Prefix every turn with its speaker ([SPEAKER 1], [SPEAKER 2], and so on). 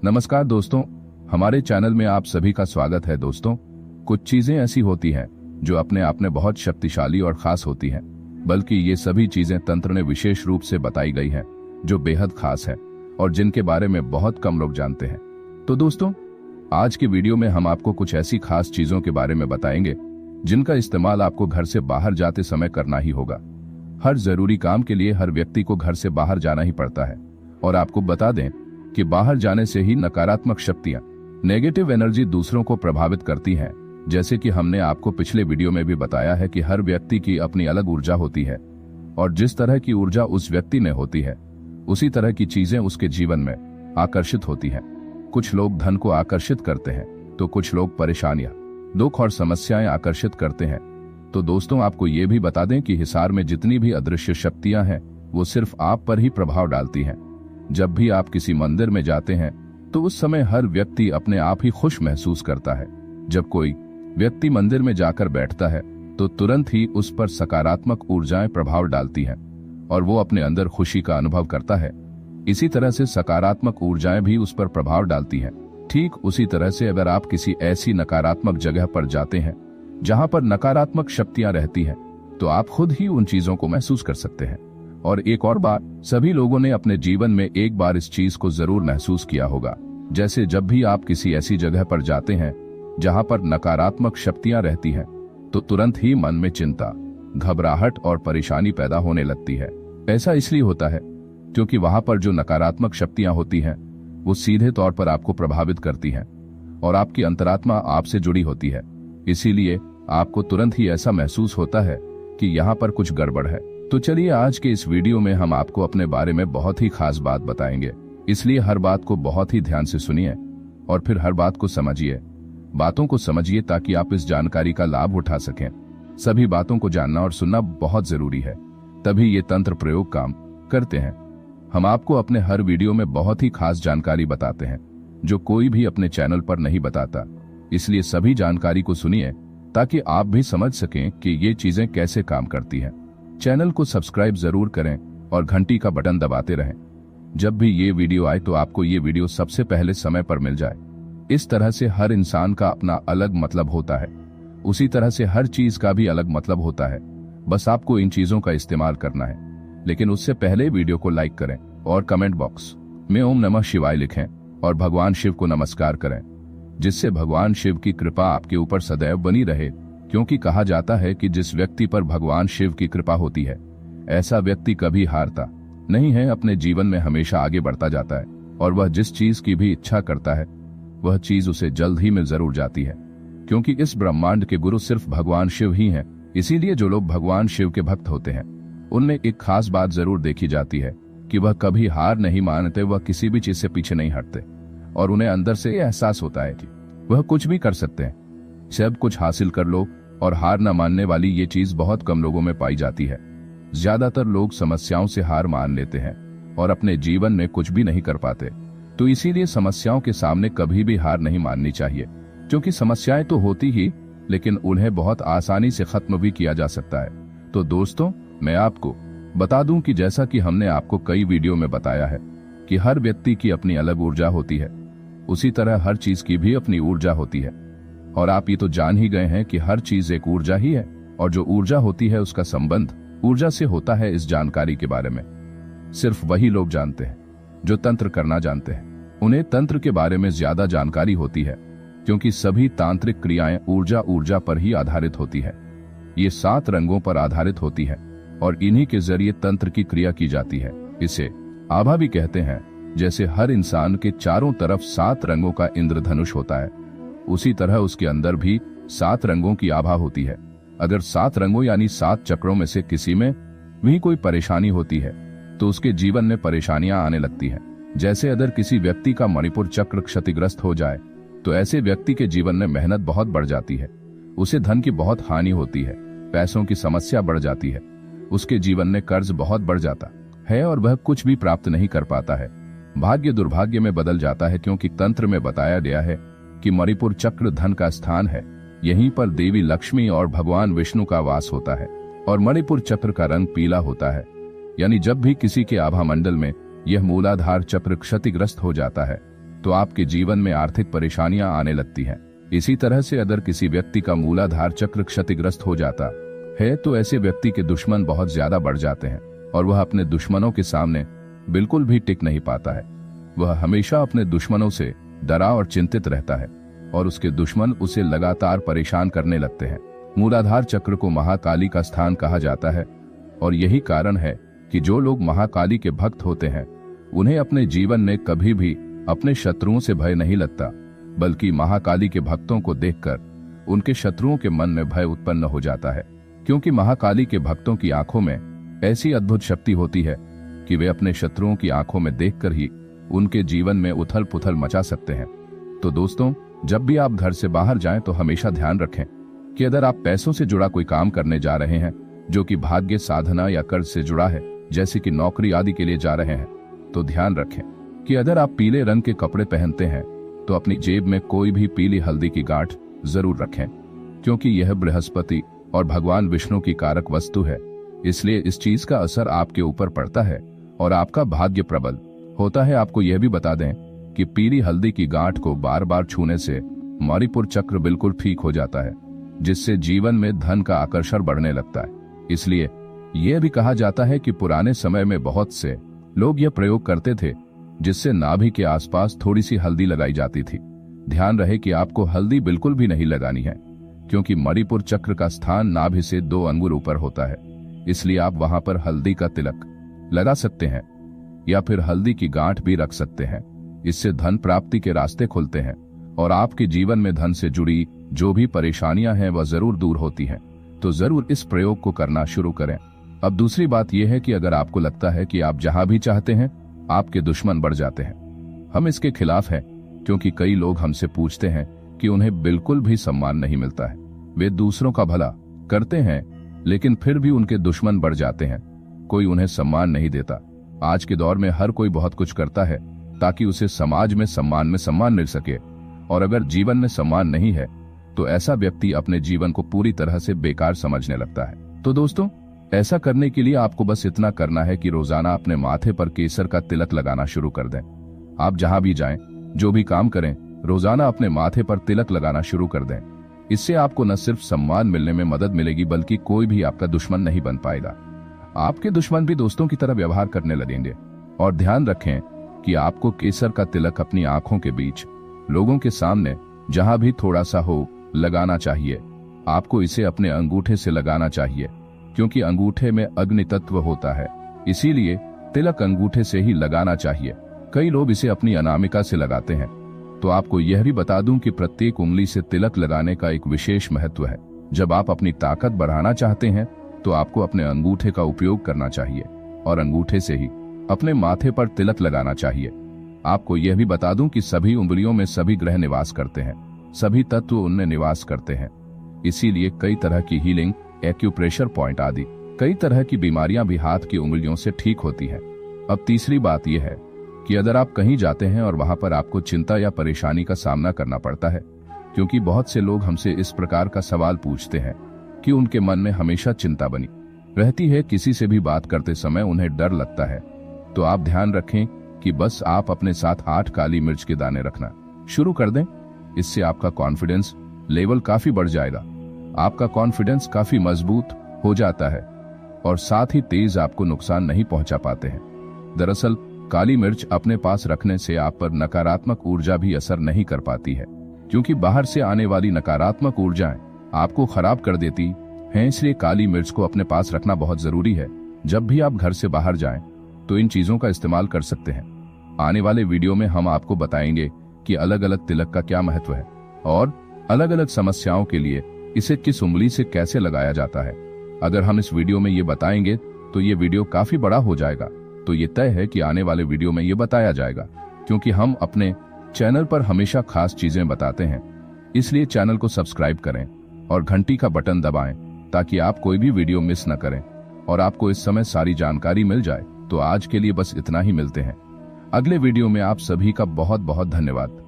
[SPEAKER 1] नमस्कार दोस्तों, हमारे चैनल में आप सभी का स्वागत है। दोस्तों, कुछ चीजें ऐसी होती हैं जो अपने आप में बहुत शक्तिशाली और खास होती हैं, बल्कि ये सभी चीजें तंत्र ने विशेष रूप से बताई गई हैं जो बेहद खास है और जिनके बारे में बहुत कम लोग जानते हैं। तो दोस्तों, आज की वीडियो में हम आपको कुछ ऐसी खास चीजों के बारे में बताएंगे जिनका इस्तेमाल आपको घर से बाहर जाते समय करना ही होगा। हर जरूरी काम के लिए हर व्यक्ति को घर से बाहर जाना ही पड़ता है और आपको बता दें कि बाहर जाने से ही नकारात्मक शक्तियां, नेगेटिव एनर्जी दूसरों को प्रभावित करती हैं। जैसे कि हमने आपको पिछले वीडियो में भी बताया है कि हर व्यक्ति की अपनी अलग ऊर्जा होती है और जिस तरह की ऊर्जा उस व्यक्ति में होती है उसी तरह की चीजें उसके जीवन में आकर्षित होती हैं। कुछ लोग धन को आकर्षित करते हैं तो कुछ लोग परेशानियां, दुख और समस्याएं आकर्षित करते हैं। तो दोस्तों, आपको ये भी बता दें कि हिसार में जितनी भी अदृश्य शक्तियां हैं वो सिर्फ आप पर ही प्रभाव डालती हैं। जब भी आप किसी मंदिर में जाते हैं तो उस समय हर व्यक्ति अपने आप ही खुश महसूस करता है। जब कोई व्यक्ति मंदिर में जाकर बैठता है तो तुरंत ही उस पर सकारात्मक ऊर्जाएं प्रभाव डालती हैं और वो अपने अंदर खुशी का अनुभव करता है। इसी तरह से सकारात्मक ऊर्जाएं भी उस पर प्रभाव डालती हैं। ठीक उसी तरह से अगर आप किसी ऐसी नकारात्मक जगह पर जाते हैं जहां पर नकारात्मक शक्तियां रहती हैं तो आप खुद ही उन चीजों को महसूस कर सकते हैं। और एक और बात, सभी लोगों ने अपने जीवन में एक बार इस चीज को जरूर महसूस किया होगा। जैसे जब भी आप किसी ऐसी जगह पर जाते हैं जहां पर नकारात्मक शक्तियां रहती हैं तो तुरंत ही मन में चिंता, घबराहट और परेशानी पैदा होने लगती है। ऐसा इसलिए होता है क्योंकि वहां पर जो नकारात्मक शक्तियां होती हैं वो सीधे तौर पर आपको प्रभावित करती हैं और आपकी अंतरात्मा आपसे जुड़ी होती है। इसीलिए आपको तुरंत ही ऐसा महसूस होता है कि यहाँ पर कुछ गड़बड़ है। तो चलिए, आज के इस वीडियो में हम आपको अपने बारे में बहुत ही खास बात बताएंगे, इसलिए हर बात को बहुत ही ध्यान से सुनिए और फिर हर बात को समझिए। बातों को समझिए ताकि आप इस जानकारी का लाभ उठा सकें। सभी बातों को जानना और सुनना बहुत जरूरी है, तभी ये तंत्र प्रयोग काम करते हैं। हम आपको अपने हर वीडियो में बहुत ही खास जानकारी बताते हैं जो कोई भी अपने चैनल पर नहीं बताता, इसलिए सभी जानकारी को सुनिए ताकि आप भी समझ सकें कि ये चीजें कैसे काम करती हैं। चैनल को सब्सक्राइब जरूर करें और घंटी का बटन दबाते रहें। जब भी ये वीडियो आए तो आपको ये वीडियो सबसे पहले समय पर मिल जाए। इस तरह से हर इंसान का अपना अलग मतलब होता है, उसी तरह से हर चीज का भी अलग मतलब होता है। बस आपको इन चीजों का इस्तेमाल करना है, लेकिन उससे पहले वीडियो को लाइक करें और कमेंट बॉक्स में ओम नमः शिवाय लिखें और भगवान शिव को नमस्कार करें, जिससे भगवान शिव की कृपा आपके ऊपर सदैव बनी रहे। क्योंकि कहा जाता है कि जिस व्यक्ति पर भगवान शिव की कृपा होती है ऐसा व्यक्ति कभी हारता नहीं है, अपने जीवन में हमेशा आगे बढ़ता जाता है और वह जिस चीज की भी इच्छा करता है वह चीज उसे जल्द ही मिल जरूर जाती है। क्योंकि इस ब्रह्मांड के गुरु सिर्फ भगवान शिव ही हैं। इसीलिए जो लोग भगवान शिव के भक्त होते हैं उनमें एक खास बात जरूर देखी जाती है कि वह कभी हार नहीं मानते, वह किसी भी चीज से पीछे नहीं हटते और उन्हें अंदर से एहसास होता है कि वह कुछ भी कर सकते हैं, सब कुछ हासिल कर लो। और हार न मानने वाली ये चीज बहुत कम लोगों में पाई जाती है। ज्यादातर लोग समस्याओं से हार मान लेते हैं और अपने जीवन में कुछ भी नहीं कर पाते। तो इसीलिए समस्याओं के सामने कभी भी हार नहीं माननी चाहिए, क्योंकि समस्याएं तो होती ही, लेकिन उन्हें बहुत आसानी से खत्म भी किया जा सकता है। तो दोस्तों, मैं आपको बता दूं कि जैसा कि हमने आपको कई वीडियो में बताया है कि हर व्यक्ति की अपनी अलग ऊर्जा होती है, उसी तरह हर चीज की भी अपनी ऊर्जा होती है। और आप ये तो जान ही गए हैं कि हर चीज एक ऊर्जा ही है और जो ऊर्जा होती है उसका संबंध ऊर्जा से होता है। इस जानकारी के बारे में सिर्फ वही लोग जानते हैं जो तंत्र करना जानते हैं। उन्हें तंत्र के बारे में ज्यादा जानकारी होती है, क्योंकि सभी तांत्रिक क्रियाएं ऊर्जा पर ही आधारित होती है। ये 7 रंगों पर आधारित होती है और इन्हीं के जरिए तंत्र की क्रिया की जाती है। इसे आभा भी कहते हैं। जैसे हर इंसान के चारों तरफ 7 रंगों का इंद्रधनुष होता है, उसी तरह उसके अंदर भी 7 रंगों की आभा होती है। अगर 7 रंगों यानी 7 चक्रों में से किसी में भी कोई परेशानी होती है तो उसके जीवन में परेशानियां आने लगती हैं। जैसे अगर किसी व्यक्ति का मणिपुर चक्र क्षतिग्रस्त हो जाए तो ऐसे व्यक्ति के जीवन में मेहनत बहुत बढ़ जाती है, उसे धन की बहुत हानि होती है, पैसों की समस्या बढ़ जाती है, उसके जीवन में कर्ज बहुत बढ़ जाता है और वह कुछ भी प्राप्त नहीं कर पाता है। भाग्य दुर्भाग्य में बदल जाता है, क्योंकि तंत्र में बताया गया है कि मणिपुर चक्र धन का स्थान है। यहीं पर देवी लक्ष्मी और भगवान विष्णु का वास होता है और मणिपुर चक्र का रंग पीला होता है। यानी जब भी किसी के आभा मंडल में यह मूलाधार चक्र क्षतिग्रस्त हो जाता है तो आपके जीवन में आर्थिक परेशानियां आने लगती हैं। इसी तरह से अगर किसी व्यक्ति का मूलाधार चक्र क्षतिग्रस्त हो जाता है तो ऐसे व्यक्ति के दुश्मन बहुत ज्यादा बढ़ जाते हैं और वह अपने दुश्मनों के सामने बिल्कुल भी टिक नहीं पाता है। वह हमेशा अपने दुश्मनों से डरा और चिंतित रहता है और उसके दुश्मन उसे लगातार परेशान करने लगते हैं। मूलाधार चक्र को महाकाली का स्थान कहा जाता है और यही कारण है कि जो लोग महाकाली के भक्त होते हैं उन्हें अपने जीवन में कभी भी अपने शत्रुओं से भय नहीं लगता, बल्कि महाकाली के भक्तों को देखकर उनके शत्रुओं के मन में भय उत्पन्न हो जाता है, क्योंकि महाकाली के भक्तों की आंखों में ऐसी अद्भुत शक्ति होती है कि वे अपने शत्रुओं की आंखों में देखकर ही उनके जीवन में उथल पुथल मचा सकते हैं। तो दोस्तों, जब भी आप घर से बाहर जाएं तो हमेशा ध्यान रखें कि अगर आप पैसों से जुड़ा कोई काम करने जा रहे हैं जो कि भाग्य साधना या कर्ज से जुड़ा है, जैसे कि नौकरी आदि के लिए जा रहे हैं, तो ध्यान रखें कि अगर आप पीले रंग के कपड़े पहनते हैं तो अपनी जेब में कोई भी पीली हल्दी की गांठ जरूर रखें, क्योंकि यह बृहस्पति और भगवान विष्णु की कारक वस्तु है। इसलिए इस चीज का असर आपके ऊपर पड़ता है और आपका भाग्य प्रबल होता है। आपको यह भी बता दें कि पीली हल्दी की गांठ को बार बार छूने से मणिपुर चक्र बिल्कुल ठीक हो जाता है, जिससे जीवन में धन का आकर्षण बढ़ने लगता है। इसलिए यह भी कहा जाता है कि पुराने समय में बहुत से लोग यह प्रयोग करते थे, जिससे नाभि के आसपास थोड़ी सी हल्दी लगाई जाती थी। ध्यान रहे कि आपको हल्दी बिल्कुल भी नहीं लगानी है, क्योंकि मणिपुर चक्र का स्थान नाभि से 2 अंगुल ऊपर होता है। इसलिए आप वहां पर हल्दी का तिलक लगा सकते हैं या फिर हल्दी की गांठ भी रख सकते हैं। इससे धन प्राप्ति के रास्ते खुलते हैं और आपके जीवन में धन से जुड़ी जो भी परेशानियां हैं वह जरूर दूर होती हैं। तो जरूर इस प्रयोग को करना शुरू करें। अब दूसरी बात यह है कि अगर आपको लगता है कि आप जहां भी चाहते हैं आपके दुश्मन बढ़ जाते हैं, हम इसके खिलाफ हैं, क्योंकि कई लोग हमसे पूछते हैं कि उन्हें बिल्कुल भी सम्मान नहीं मिलता है। वे दूसरों का भला करते हैं लेकिन फिर भी उनके दुश्मन बढ़ जाते हैं। कोई उन्हें सम्मान नहीं देता। आज के दौर में हर कोई बहुत कुछ करता है ताकि उसे समाज में सम्मान मिल सके, और अगर जीवन में सम्मान नहीं है तो ऐसा व्यक्ति अपने जीवन को पूरी तरह से बेकार समझने लगता है। तो दोस्तों, ऐसा करने के लिए आपको बस इतना करना है कि रोजाना अपने माथे पर केसर का तिलक लगाना शुरू कर दें। आप जहां भी जाएं, जो भी काम करें, रोजाना अपने माथे पर तिलक लगाना शुरू कर दें। इससे आपको न सिर्फ सम्मान मिलने में मदद मिलेगी, बल्कि कोई भी आपका दुश्मन नहीं बन पाएगा। आपके दुश्मन भी दोस्तों की तरह व्यवहार करने लगेंगे। और ध्यान रखें कि आपको केसर का तिलक अपनी आंखों के बीच, लोगों के सामने, जहां भी थोड़ा सा हो, लगाना चाहिए। आपको इसे अपने अंगूठे से लगाना चाहिए, क्योंकि अंगूठे में अग्नि तत्व होता है, इसीलिए तिलक अंगूठे से ही लगाना चाहिए। कई लोग इसे अपनी अनामिका से लगाते हैं, तो आपको यह भी बता दूं कि प्रत्येक उंगली से तिलक लगाने का एक विशेष महत्व है। जब आप अपनी ताकत बढ़ाना चाहते हैं तो आपको अपने अंगूठे का उपयोग करना चाहिए और अंगूठे से ही अपने माथे पर तिलक लगाना चाहिए। आपको यह भी बता दूं कि सभी उंगलियों में सभी ग्रह निवास करते हैं, सभी तत्व उनमें निवास करते हैं। इसीलिए कई तरह की हीलिंग, एक्यूप्रेशर पॉइंट आदि कई तरह की बीमारियां भी हाथ की उंगलियों से ठीक होती हैं। अब तीसरी बात यह है कि अगर आप कहीं जाते हैं और वहां पर आपको चिंता या परेशानी का सामना करना पड़ता है, क्योंकि बहुत से लोग हमसे इस प्रकार का सवाल पूछते हैं कि उनके मन में हमेशा चिंता बनी रहती है, किसी से भी बात करते समय उन्हें डर लगता है, तो आप ध्यान रखें कि बस आप अपने साथ 8 काली मिर्च के दाने रखना शुरू कर दें। इससे आपका कॉन्फिडेंस लेवल काफी बढ़ जाएगा, आपका कॉन्फिडेंस काफी मजबूत हो जाता है और साथ ही तेज आपको नुकसान नहीं पहुंचा पाते हैं। दरअसल काली मिर्च अपने पास रखने से आप पर नकारात्मक ऊर्जा भी असर नहीं कर पाती है, क्योंकि बाहर से आने वाली नकारात्मक ऊर्जाएं आपको खराब कर देती हैं। इसलिए काली मिर्च को अपने पास रखना बहुत जरूरी है। जब भी आप घर से बाहर जाएं तो इन चीजों का इस्तेमाल कर सकते हैं। आने वाले वीडियो में हम आपको बताएंगे कि अलग अलग तिलक का क्या महत्व है और अलग अलग समस्याओं के लिए इसे किस उंगली से कैसे लगाया जाता है। अगर हम इस वीडियो में ये बताएंगे तो ये वीडियो काफी बड़ा हो जाएगा, तो ये तय है कि आने वाले वीडियो में ये बताया जाएगा, क्योंकि हम अपने चैनल पर हमेशा खास चीजें बताते हैं। इसलिए चैनल को सब्सक्राइब करें और घंटी का बटन दबाएं ताकि आप कोई भी वीडियो मिस न करें और आपको इस समय सारी जानकारी मिल जाए। तो आज के लिए बस इतना ही, मिलते हैं अगले वीडियो में। आप सभी का बहुत बहुत धन्यवाद।